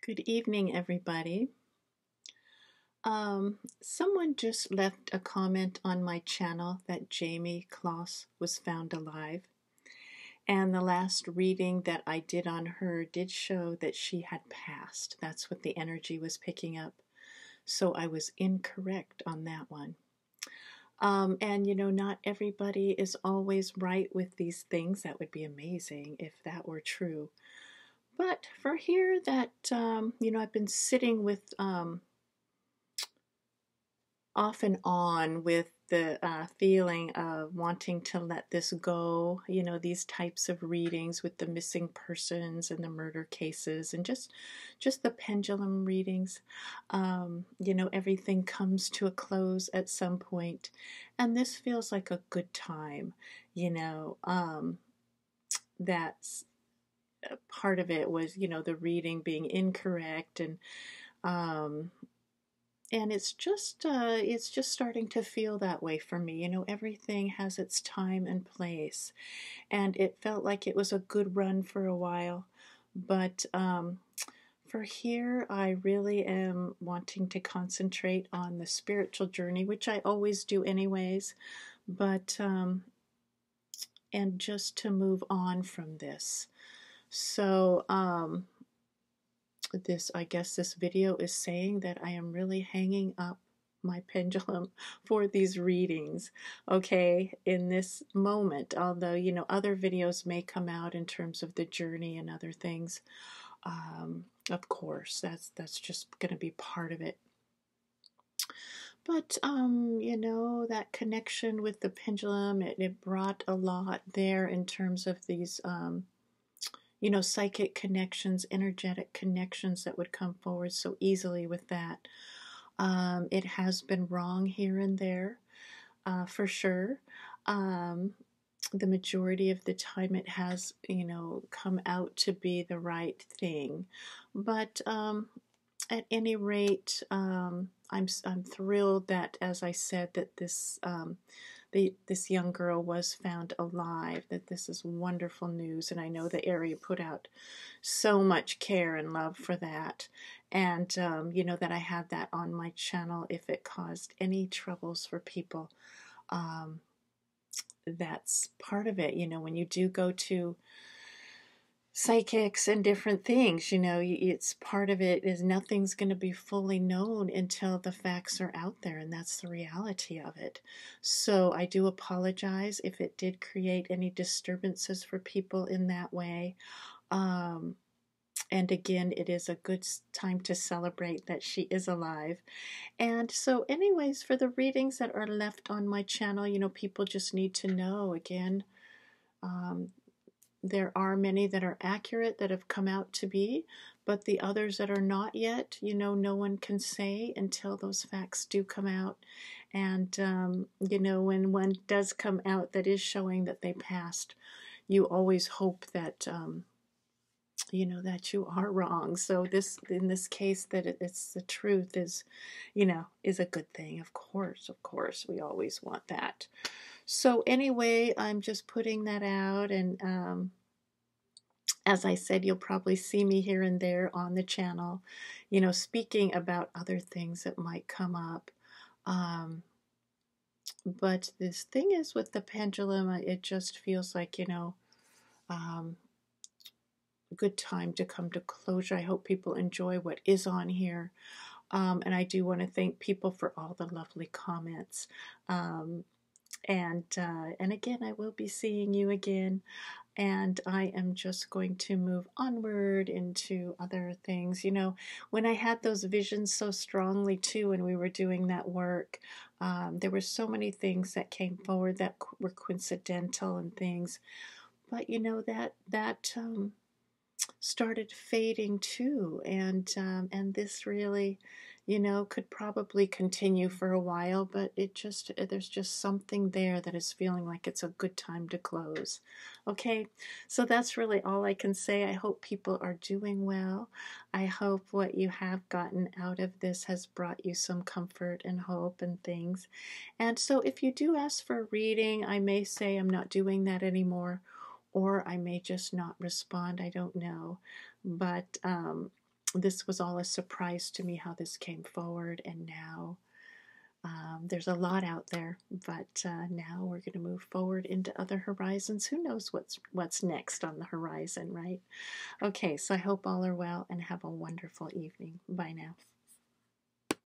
Good evening, everybody. Someone just left a comment on my channel that Jamie Kloss was found alive. And the last reading that I did on her did show that she had passed. That's what the energy was picking up. So I was incorrect on that one. And not everybody is always right with these things. That would be amazing if that were true. But for here that, I've been sitting with off and on with the feeling of wanting to let this go, these types of readings with the missing persons and the murder cases and just the pendulum readings. Everything comes to a close at some point, and this feels like a good time. That's part of it was, the reading being incorrect, um, and it's just starting to feel that way for me. Everything has its time and place, and it felt like it was a good run for a while, but for here I really am wanting to concentrate on the spiritual journey, which I always do anyways, but and just to move on from this. So I guess this video is saying that I am really hanging up my pendulum for these readings, okay, in this moment. Although, other videos may come out in terms of the journey and other things. Of course, that's just going to be part of it. But, that connection with the pendulum, it brought a lot there in terms of these, psychic connections, energetic connections that would come forward so easily with that. It has been wrong here and there, for sure. The majority of the time it has, come out to be the right thing. But at any rate, I'm thrilled that, as I said, that this young girl was found alive, that this is wonderful news, and I know the area put out so much care and love for that, and that I had that on my channel if it caused any troubles for people. That's part of it, when you do go to psychics and different things, it's part of it is nothing's going to be fully known until the facts are out there, and that's the reality of it. So I do apologize if it did create any disturbances for people in that way. And again, it is a good time to celebrate that she is alive. And so anyways, for the readings that are left on my channel, people just need to know, again, there are many that are accurate that have come out to be, but the others that are not yet, no one can say until those facts do come out. And, when one does come out that is showing that they passed, you always hope that, that you are wrong. So in this case, that it's the truth is a good thing. Of course, we always want that. So anyway, I'm just putting that out, and as I said, you'll probably see me here and there on the channel, speaking about other things that might come up. But this thing is with the pendulum, it just feels like, a good time to come to closure. I hope people enjoy what is on here. And I do want to thank people for all the lovely comments. And again, I will be seeing you again, and I am just going to move onward into other things. When I had those visions so strongly too, when we were doing that work, there were so many things that came forward that were coincidental and things, but that started fading too, and this really, could probably continue for a while, but there's just something there that is feeling like it's a good time to close. Okay, so that's really all I can say. I hope people are doing well. I hope what you have gotten out of this has brought you some comfort and hope and things. And so if you do ask for a reading, I may say I'm not doing that anymore, or I may just not respond. I don't know. But this was all a surprise to me how this came forward, and now there's a lot out there, but now we're going to move forward into other horizons. Who knows what's next on the horizon, right? Okay, so I hope all are well and have a wonderful evening. Bye now.